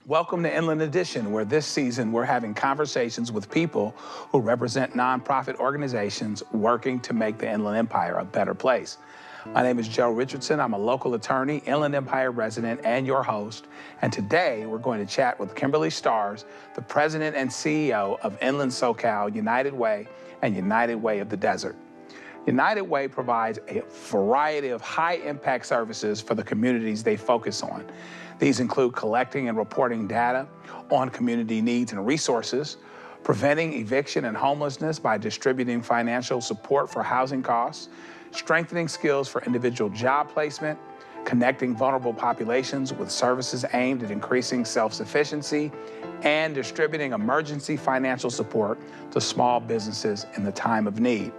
Welcome to Inland Edition, where this season we're having conversations with people who represent nonprofit organizations working to make the Inland Empire a better place. My name is Joe Richardson. I'm a local attorney, Inland Empire resident, and your host. And today we're going to chat with Kimberly Starrs, the president and CEO of Inland SoCal, United Way, and United Way of the Desert. United Way provides a variety of high-impact services for the communities they focus on. These include collecting and reporting data on community needs and resources, preventing eviction and homelessness by distributing financial support for housing costs, strengthening skills for individual job placement, connecting vulnerable populations with services aimed at increasing self-sufficiency, and distributing emergency financial support to small businesses in the time of need.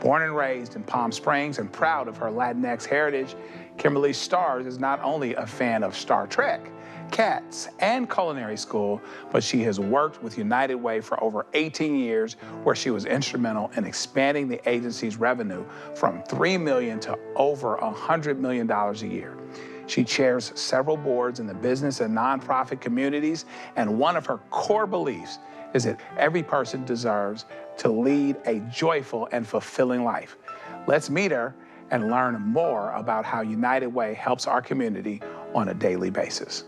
Born and raised in Palm Springs and proud of her Latinx heritage, Kimberly Starrs is not only a fan of Star Trek, Cats, and culinary school, but she has worked with United Way for over 18 years, where she was instrumental in expanding the agency's revenue from $3 million to over $100 million a year. She chairs several boards in the business and nonprofit communities, and one of her core beliefs is that every person deserves to lead a joyful and fulfilling life. Let's meet her and learn more about how United Way helps our community on a daily basis.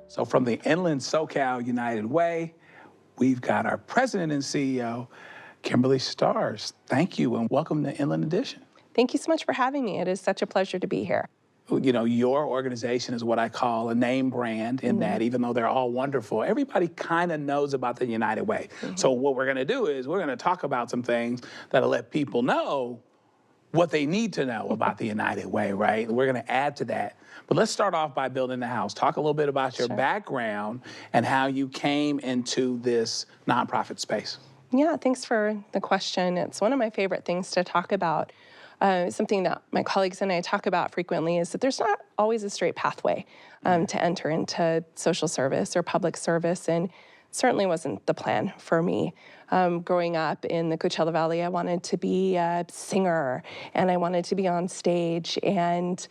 So from the Inland SoCal United Way, we've got our president and CEO, Kimberly Starrs. Thank you and welcome to Inland Edition. Thank you so much for having me. It is such a pleasure to be here. You know, your organization is what I call a name brand in that even though they're all wonderful, everybody kind of knows about the United Way. So what we're going to do is we're going to talk about some things that'll let people know what they need to know about the United Way, right? We're going to add to that. But let's start off by building the house. Talk a little bit about your background and how you came into this nonprofit space. Yeah, thanks for the question. It's one of my favorite things to talk about. Something that my colleagues and I talk about frequently is that there's not always a straight pathway to enter into social service or public service, and certainly wasn't the plan for me. Growing up in the Coachella Valley, I wanted to be a singer and I wanted to be on stage, and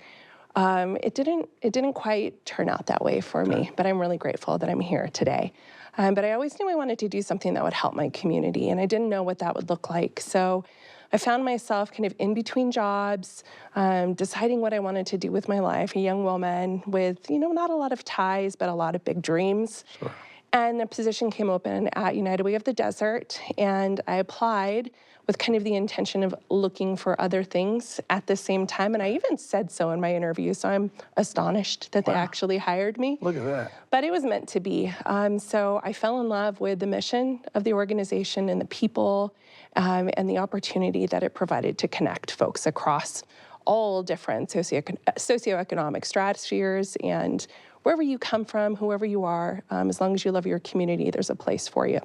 it didn't quite turn out that way for me, but I'm really grateful that I'm here today. But I always knew I wanted to do something that would help my community, and I didn't know what that would look like. So I found myself kind of in between jobs, deciding what I wanted to do with my life, a young woman with, not a lot of ties, but a lot of big dreams. Sure. And the position came open at United Way of the Desert, and I applied with kind of the intention of looking for other things at the same time. And I even said so in my interview, so I'm astonished that they actually hired me. Look at that. But it was meant to be. So I fell in love with the mission of the organization and the people and the opportunity that it provided to connect folks across all different socioeconomic stratospheres, and wherever you come from, whoever you are, as long as you love your community, there's a place for you.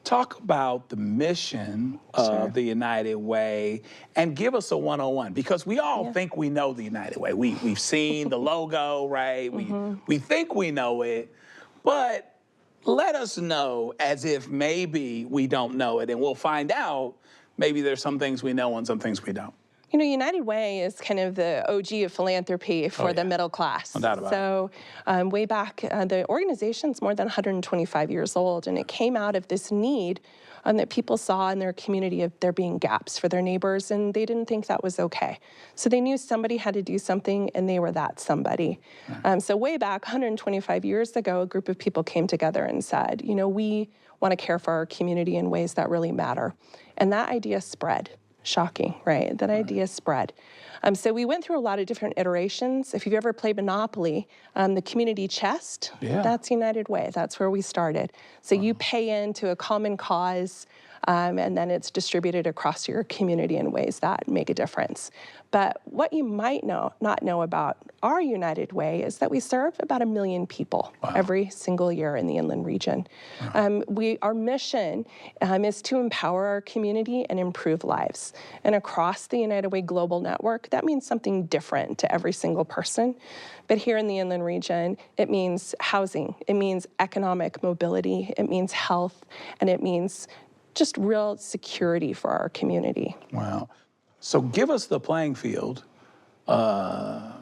Talk about the mission of the United Way and give us a 101, because we all think we know the United Way. We've seen the logo, right? We think we know it, but let us know as if maybe we don't know it, and we'll find out maybe there's some things we know and some things we don't. United Way is kind of the OG of philanthropy for the middle class. No doubt about it. Way back, the organization's more than 125 years old, and it came out of this need that people saw in their community of there being gaps for their neighbors, and they didn't think that was okay. So they knew somebody had to do something, and they were that somebody. So way back 125 years ago, a group of people came together and said, we want to care for our community in ways that really matter. And that idea spread. Shocking, right? That idea spread. So we went through a lot of different iterations. If you've ever played Monopoly, the community chest, that's United Way. That's where we started. So you pay into a common cause and then it's distributed across your community in ways that make a difference. But what you might not know about our United Way is that we serve about 1 million people every single year in the inland region. Our mission is to empower our community and improve lives. And across the United Way Global Network, that means something different to every single person. But here in the inland region, it means housing, it means economic mobility, it means health, and it means just real security for our community. Wow. So give us the playing field, the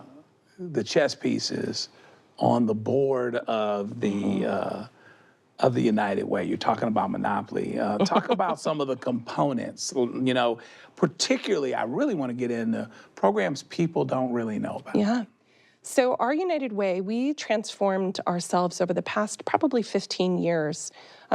chess pieces on the board of the United Way. You're talking about monopoly. Talk about some of the components. You know, particularly, I really want to get into programs people don't really know about. Yeah. So our United Way, we transformed ourselves over the past probably 15 years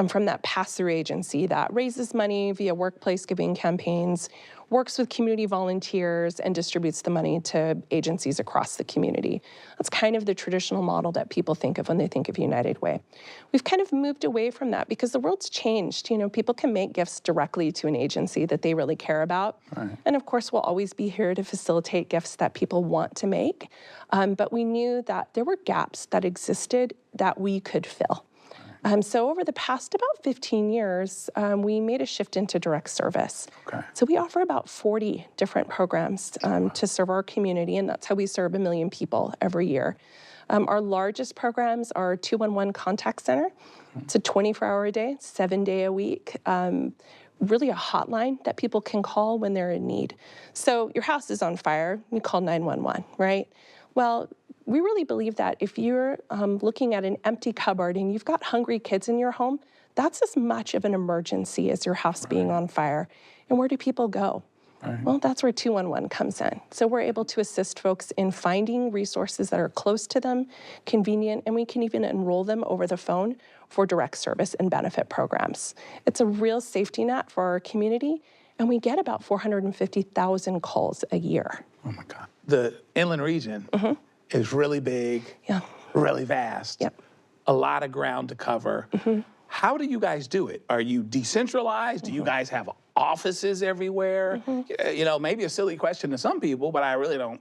from that pass-through agency that raises money via workplace giving campaigns, works with community volunteers, and distributes the money to agencies across the community. That's kind of the traditional model that people think of when they think of United Way. We've kind of moved away from that because the world's changed. You know, people can make gifts directly to an agency that they really care about. Right. And of course, we'll always be here to facilitate gifts that people want to make. But we knew that there were gaps that existed that we could fill. So over the past about 15 years, we made a shift into direct service. Okay. So we offer about 40 different programs to serve our community, and that's how we serve 1 million people every year. Our largest programs are 211 Contact Center. It's a 24-hour-a-day, 7-day a week, really a hotline that people can call when they're in need. So your house is on fire, you call 911, right? Well, we really believe that if you're looking at an empty cupboard and you've got hungry kids in your home, that's as much of an emergency as your house being on fire. And where do people go? Well, that's where 211 comes in. So we're able to assist folks in finding resources that are close to them, convenient, and we can even enroll them over the phone for direct service and benefit programs. It's a real safety net for our community, and we get about 450,000 calls a year. Oh my God. The inland region is really big, really vast, a lot of ground to cover. How do you guys do it? Are you decentralized? Do you guys have offices everywhere? You know, maybe a silly question to some people, but I really don't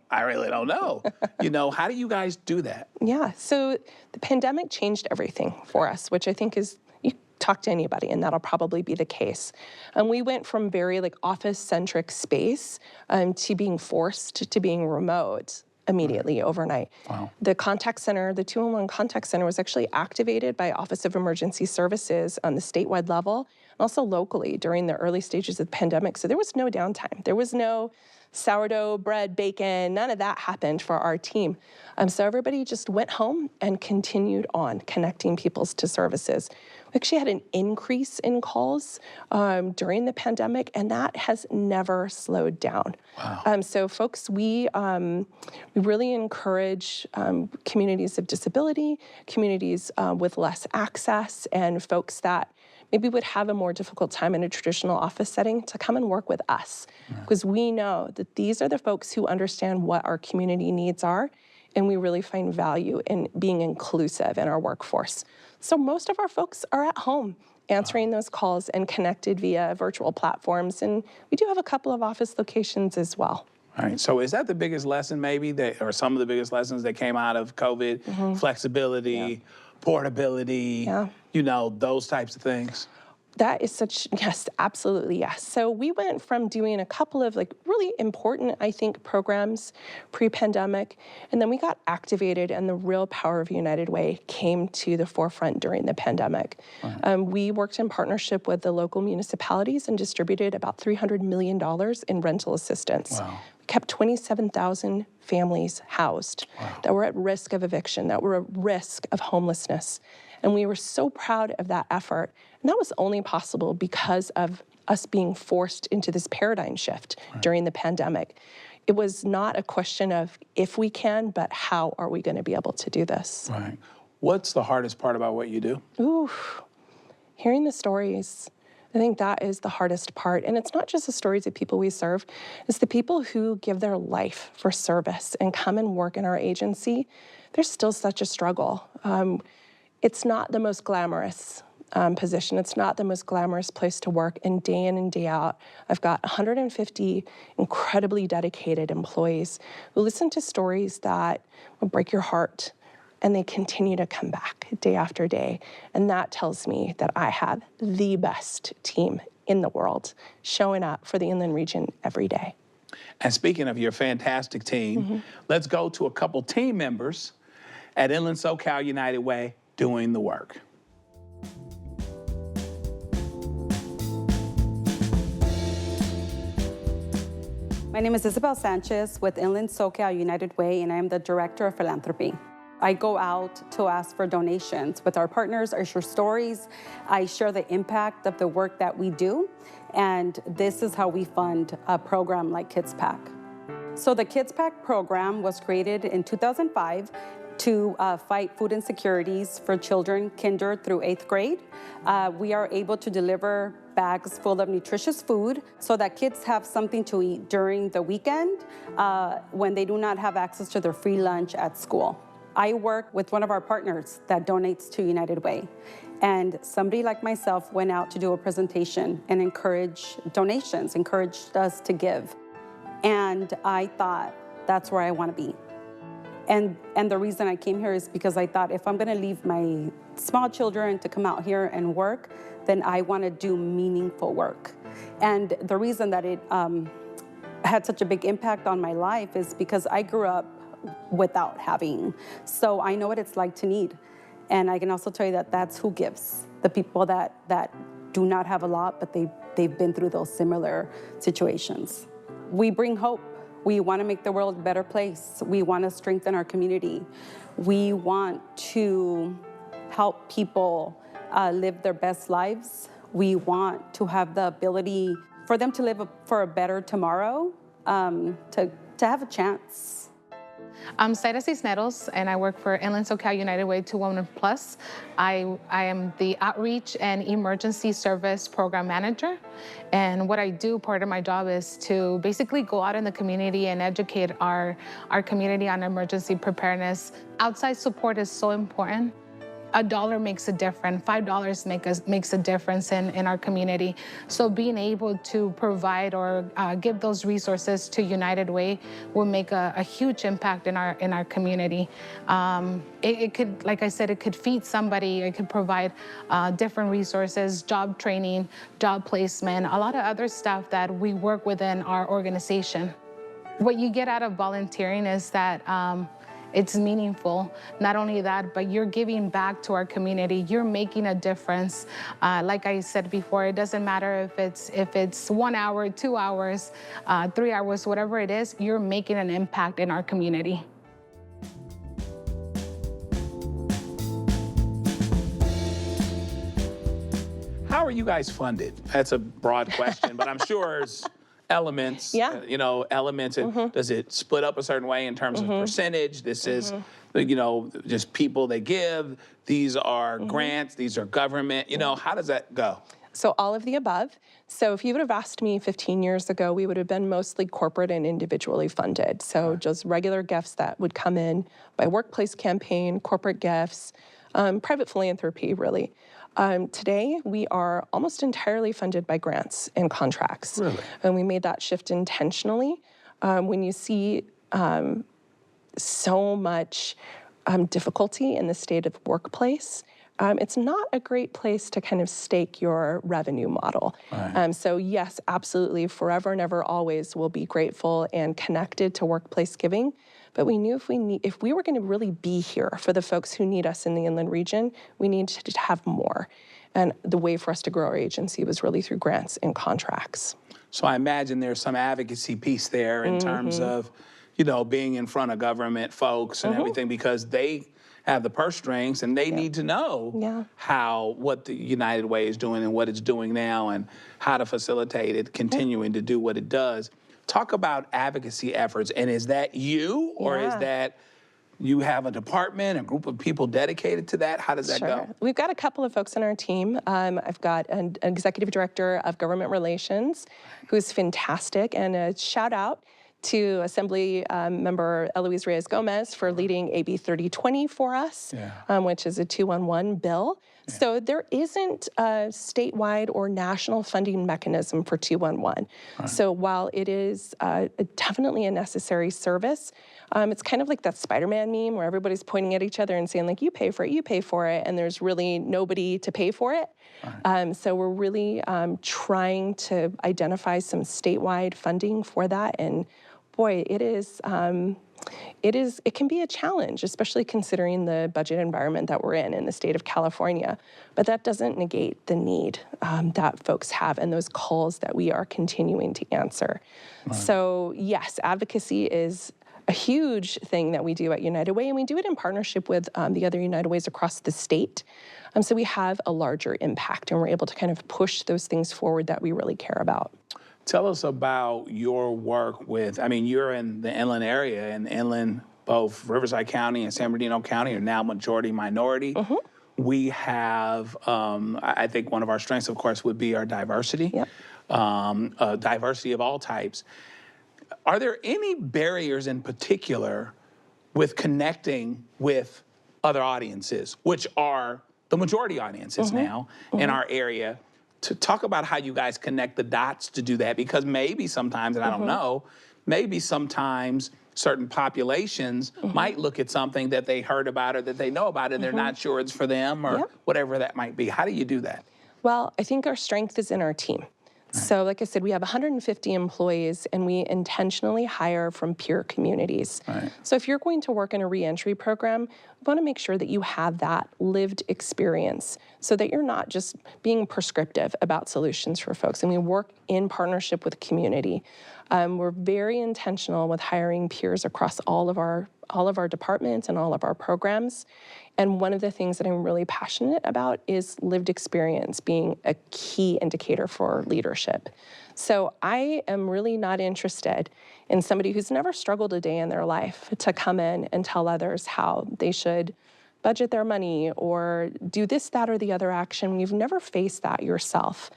know. You know, how do you guys do that? Yeah, so the pandemic changed everything for us, which I think is, you talk to anybody and that'll probably be the case. And we went from very office-centric space to being forced to being remote immediately overnight. Wow. The contact center, the 211 contact center was actually activated by Office of Emergency Services on the statewide level, and also locally during the early stages of the pandemic. So there was no downtime. There was no sourdough bread, bacon, none of that happened for our team. So everybody just went home and continued on connecting people to services. We actually had an increase in calls during the pandemic, and that has never slowed down. Wow. So folks, we really encourage communities of disability, communities with less access, and folks that maybe would have a more difficult time in a traditional office setting to come and work with us. Because we know that these are the folks who understand what our community needs are, and we really find value in being inclusive in our workforce. So most of our folks are at home answering those calls and connected via virtual platforms, and we do have a couple of office locations as well. All right, so is that the biggest lesson maybe, or some of the biggest lessons that came out of COVID? Flexibility, portability, you know, those types of things? That is yes, absolutely yes. So we went from doing a couple of really important, I think, programs pre-pandemic, and then we got activated and the real power of United Way came to the forefront during the pandemic. We worked in partnership with the local municipalities and distributed about $300 million in rental assistance. Wow. We kept 27,000 families housed that were at risk of eviction, that were at risk of homelessness. And we were so proud of that effort. And that was only possible because of us being forced into this paradigm shift during the pandemic. It was not a question of if we can, but how are we going to be able to do this? Right. What's the hardest part about what you do? Ooh, hearing the stories. I think that is the hardest part. And it's not just the stories of people we serve, it's the people who give their life for service and come and work in our agency. There's still such a struggle. It's not the most glamorous position. It's not the most glamorous place to work, and day in and day out, I've got 150 incredibly dedicated employees who listen to stories that will break your heart, and they continue to come back day after day. And that tells me that I have the best team in the world showing up for the Inland region every day. And speaking of your fantastic team, let's go to a couple team members at Inland SoCal United Way doing the work. My name is Isabel Sanchez with Inland SoCal United Way, and I am the Director of Philanthropy. I go out to ask for donations with our partners. I share stories. I share the impact of the work that we do. And this is how we fund a program like Kids Pack. So the Kids Pack program was created in 2005 to fight food insecurities for children kinder through 8th grade. We are able to deliver bags full of nutritious food so that kids have something to eat during the weekend when they do not have access to their free lunch at school. I work with one of our partners that donates to United Way. And somebody like myself went out to do a presentation and encouraged us to give. And I thought, that's where I want to be. And the reason I came here is because I thought if I'm going to leave my small children to come out here and work, then I want to do meaningful work. And the reason that it had such a big impact on my life is because I grew up without having. So I know what it's like to need. And I can also tell you that that's who gives. The people that do not have a lot, but they've been through those similar situations. We bring hope. We want to make the world a better place. We want to strengthen our community. We want to help people live their best lives. We want to have the ability for them to live for a better tomorrow, to have a chance. I'm Zaira Cisneros, and I work for Inland SoCal United Way 211 Plus. I am the Outreach and Emergency Service Program Manager. And what I do, part of my job is to basically go out in the community and educate our community on emergency preparedness. Outside support is so important. $1 makes a difference, $5 makes a difference in our community. So being able to provide or give those resources to United Way will make a huge impact in our community. It could, like I said, it could feed somebody, it could provide different resources, job training, job placement, a lot of other stuff that we work within our organization. What you get out of volunteering is that it's meaningful. Not only that, but you're giving back to our community. You're making a difference. Like I said before, it doesn't matter if it's 1 hour, 2 hours, 3 hours, whatever it is, you're making an impact in our community. How are you guys funded? That's a broad question, but I'm sure there's elements, Yeah. Elements. And does it split up a certain way in terms of percentage? This is, just people they give. These are grants. These are government. How does that go? So all of the above. So if you would have asked me 15 years ago, we would have been mostly corporate and individually funded. So just regular gifts that would come in by workplace campaign, corporate gifts, private philanthropy, really. Today, we are almost entirely funded by grants and contracts. Really? And we made that shift intentionally. When you see so much difficulty in the state of the workplace, it's not a great place to kind of stake your revenue model. Right. So yes, absolutely, forever and ever, always will be grateful and connected to workplace giving. But we knew if we were going to really be here for the folks who need us in the Inland region, we needed to have more. And the way for us to grow our agency was really through grants and contracts. So I imagine there's some advocacy piece there in terms of, being in front of government folks and everything, because they have the purse strings and they need to know what the United Way is doing and what it's doing now and how to facilitate it continuing to do what it does. Talk about advocacy efforts, and is that you, or is that you have a department, a group of people dedicated to that? How does that go? We've got a couple of folks on our team. I've got an executive director of government relations who's fantastic, and a shout out to Assembly Member Eloise Reyes Gomez for leading AB 3020 for us, which is a 211 bill. So there isn't a statewide or national funding mechanism for 211. So while it is definitely a necessary service, it's kind of like that Spider-Man meme where everybody's pointing at each other and saying, like, you pay for it, and there's really nobody to pay for it. So we're really trying to identify some statewide funding for that, and boy, it can be a challenge, especially considering the budget environment that we're in the state of California. But that doesn't negate the need that folks have and those calls that we are continuing to answer. So yes, advocacy is a huge thing that we do at United Way, and we do it in partnership with the other United Ways across the state. So we have a larger impact, and we're able to kind of push those things forward that we really care about. Tell us about your work with, I mean, you're in the inland area, and inland, both Riverside County and San Bernardino County are now majority minority. We have, I think one of our strengths, of course, would be our diversity, diversity of all types. Are there any barriers in particular with connecting with other audiences, which are the majority audiences now in our area, to talk about how you guys connect the dots to do that? Because maybe sometimes, and I don't know, maybe sometimes certain populations might look at something that they heard about or that they know about and they're not sure it's for them or whatever that might be. How do you do that? Well, I think our strength is in our team. So like I said, we have 150 employees, and we intentionally hire from peer communities. So if you're going to work in a reentry program, we want to make sure that you have that lived experience so that you're not just being prescriptive about solutions for folks. And we work in partnership with community. We're very intentional with hiring peers across all of our departments and all of our programs. And one of the things that I'm really passionate about is lived experience being a key indicator for leadership. So I am really not interested in somebody who's never struggled a day in their life to come in and tell others how they should budget their money or do this, that, or the other action. You've never faced that yourself.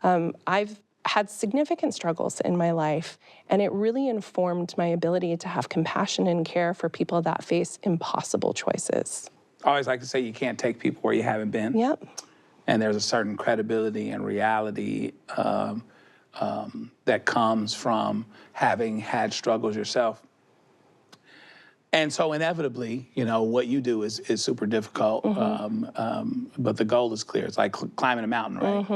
I've had significant struggles in my life, and it really informed my ability to have compassion and care for people that face impossible choices. I always like to say you can't take people where you haven't been. And there's a certain credibility and reality that comes from having had struggles yourself. And so inevitably, you know, what you do is super difficult, but the goal is clear. It's like climbing a mountain, right?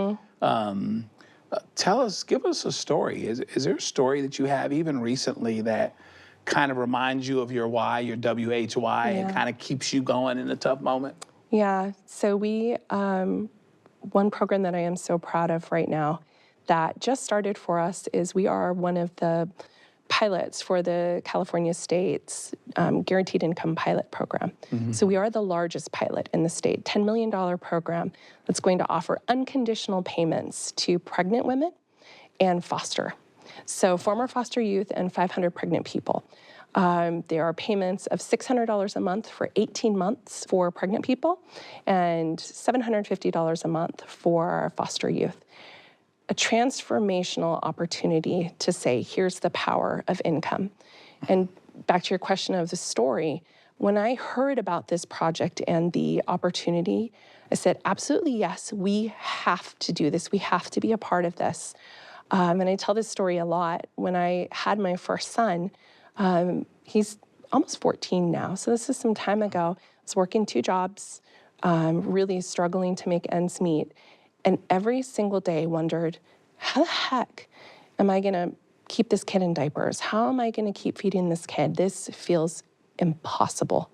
Give us a story. Is there a story that you have even recently that kind of reminds you of your why, your WHY, and kind of keeps you going in a tough moment? Yeah, so we, one program that I am so proud of right now that just started for us is we are one of the pilots for the California State's Guaranteed Income Pilot Program. So we are the largest pilot in the state, $10 million program that's going to offer unconditional payments to pregnant women and foster. So former foster youth and 500 pregnant people. There are payments of $600 a month for 18 months for pregnant people and $750 a month for foster youth. A transformational opportunity to say, here's the power of income. And back to your question of the story, when I heard about this project and the opportunity, I said, absolutely yes, we have to do this. We have to be a part of this. And I tell this story a lot. When I had my first son, he's almost 14 now, so this is some time ago. I was working 2 jobs, really struggling to make ends meet, and every single day wondered, how the heck am I gonna keep this kid in diapers? How am I gonna keep feeding this kid? This feels impossible.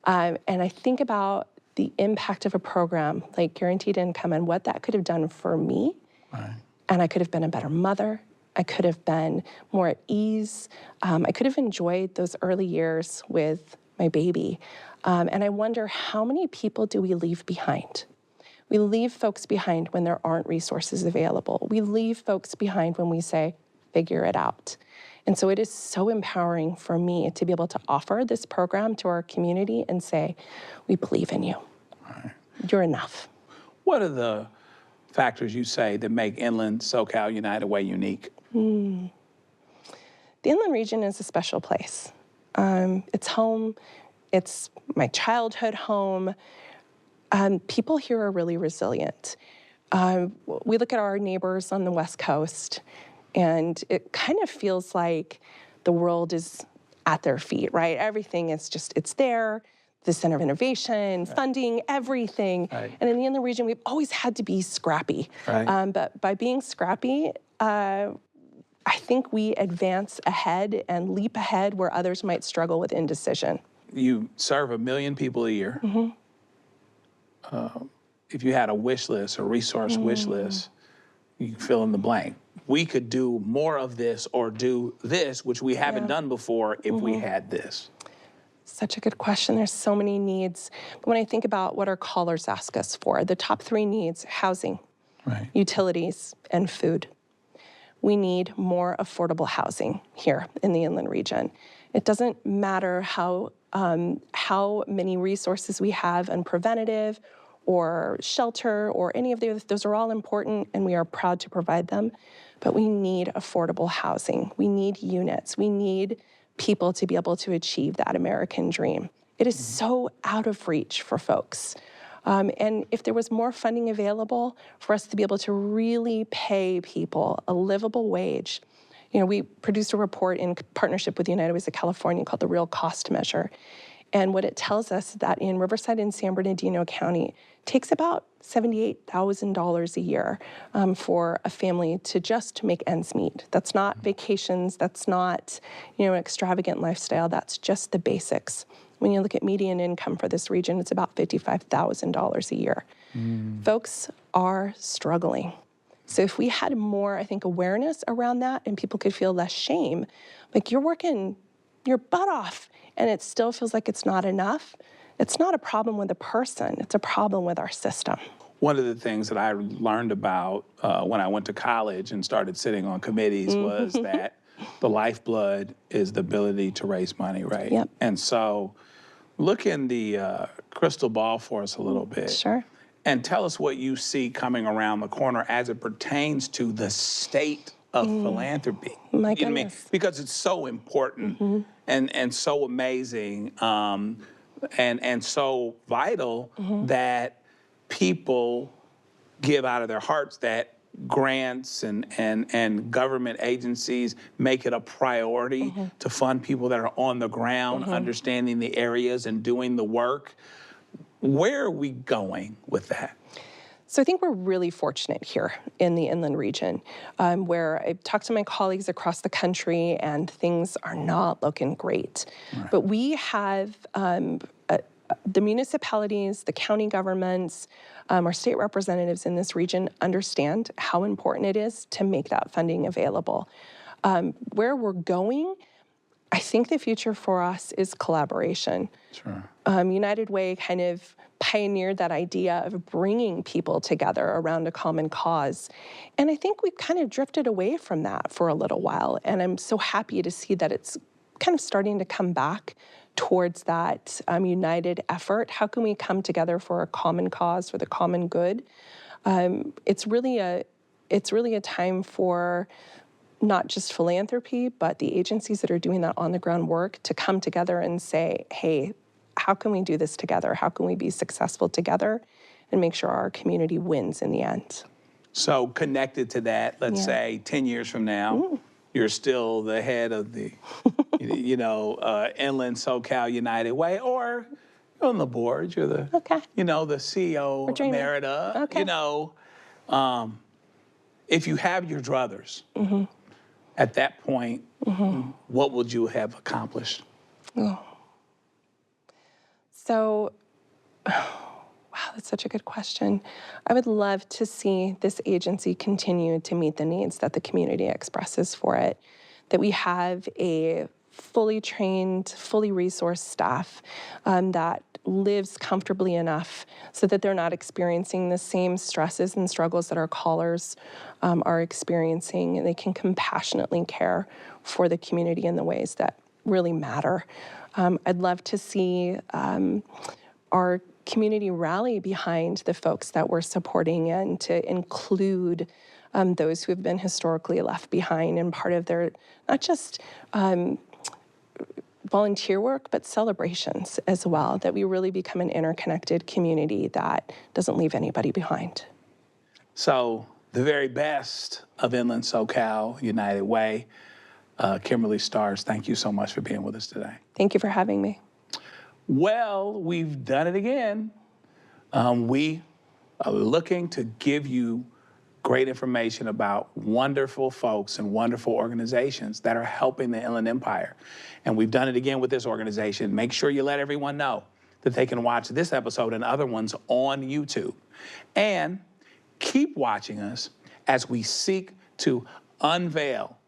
And I think about the impact of a program like Guaranteed Income and what that could have done for me. And I could have been a better mother. I could have been more at ease. I could have enjoyed those early years with my baby. And I wonder, how many people do we leave behind? We leave folks behind when there aren't resources available. We leave folks behind when we say, figure it out. And so it is so empowering for me to be able to offer this program to our community and say, we believe in you. You're enough. What are the factors you say that make Inland SoCal United Way unique? The The Inland Region is a special place. It's home. It's my childhood home. People here are really resilient. We look at our neighbors on the West Coast, and it kind of feels like the world is at their feet, right? Everything is just, it's there, the center of innovation, funding, everything. Right. And in the Inland Region, we've always had to be scrappy. Right. But by being scrappy, I think we advance ahead and leap ahead where others might struggle with indecision. You serve 1 million people a year. If you had a wish list, a resource wish list, you can fill in the blank. We could do more of this or do this, which we haven't done before if we had this. Such a good question. There's so many needs. But when I think about what our callers ask us for, the top 3 needs, housing, Right. utilities, and food. We need more affordable housing here in the Inland Region. It doesn't matter how many resources we have on preventative or shelter or any of those are all important, and we are proud to provide them. But we need affordable housing. We need units. We need people to be able to achieve that American dream. It is so out of reach for folks. And if there was more funding available for us to be able to really pay people a livable wage, we produced a report in partnership with the United Ways of California called the Real Cost Measure. And what it tells us is that in Riverside and San Bernardino County, it takes about $78,000 a year for a family to just make ends meet. That's not vacations, that's not an extravagant lifestyle, that's just the basics. When you look at median income for this region, it's about $55,000 a year. Folks are struggling. So if we had more, I think, awareness around that and people could feel less shame, like you're working your butt off and it still feels like it's not enough, it's not a problem with the person, it's a problem with our system. One of the things that I learned about when I went to college and started sitting on committees was that the lifeblood is the ability to raise money, right? Yep. And so look in the crystal ball for us a little bit. Sure. And tell us what you see coming around the corner as it pertains to the state of philanthropy. My You know what I mean? goodness. Because it's so important and so amazing and so vital that people give out of their hearts, that grants and government agencies make it a priority to fund people that are on the ground, understanding the areas and doing the work. Where are we going with that? So I think we're really fortunate here in the Inland Region, where I've talked to my colleagues across the country and things are not looking great. Right. But we have the municipalities, the county governments, our state representatives in this region understand how important it is to make that funding available. Where we're going, I think the future for us is collaboration. Sure. United Way kind of pioneered that idea of bringing people together around a common cause. And I think we've kind of drifted away from that for a little while. And I'm so happy to see that it's kind of starting to come back towards that united effort. How can we come together for a common cause, for the common good? It's really a time for not just philanthropy, but the agencies that are doing that on the ground work to come together and say, hey, how can we do this together? How can we be successful together and make sure our community wins in the end? So connected to that, let's say 10 years from now, you're still the head of the, Inland SoCal United Way, or you're on the board, you're the, the CEO emerita, if you have your druthers, at that point, what would you have accomplished? So, wow, that's such a good question. I would love to see this agency continue to meet the needs that the community expresses for it, that we have a fully trained, fully resourced staff that lives comfortably enough so that they're not experiencing the same stresses and struggles that our callers are experiencing, and they can compassionately care for the community in the ways that really matter. I'd love to see our community rally behind the folks that we're supporting and to include those who have been historically left behind and part of their, not just volunteer work, but celebrations as well, that we really become an interconnected community that doesn't leave anybody behind. So the very best of Inland SoCal United Way, Kimberly Stars, thank you so much for being with us today. Thank you for having me. Well, we've done it again. We are looking to give you great information about wonderful folks and wonderful organizations that are helping the Inland Empire. And we've done it again with this organization. Make sure you let everyone know that they can watch this episode and other ones on YouTube. And keep watching us as we seek to unveil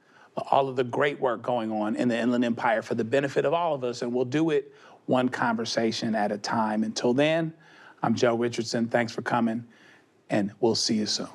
all of the great work going on in the Inland Empire for the benefit of all of us. And we'll do it one conversation at a time. Until then, I'm Joe Richardson. Thanks for coming, and we'll see you soon.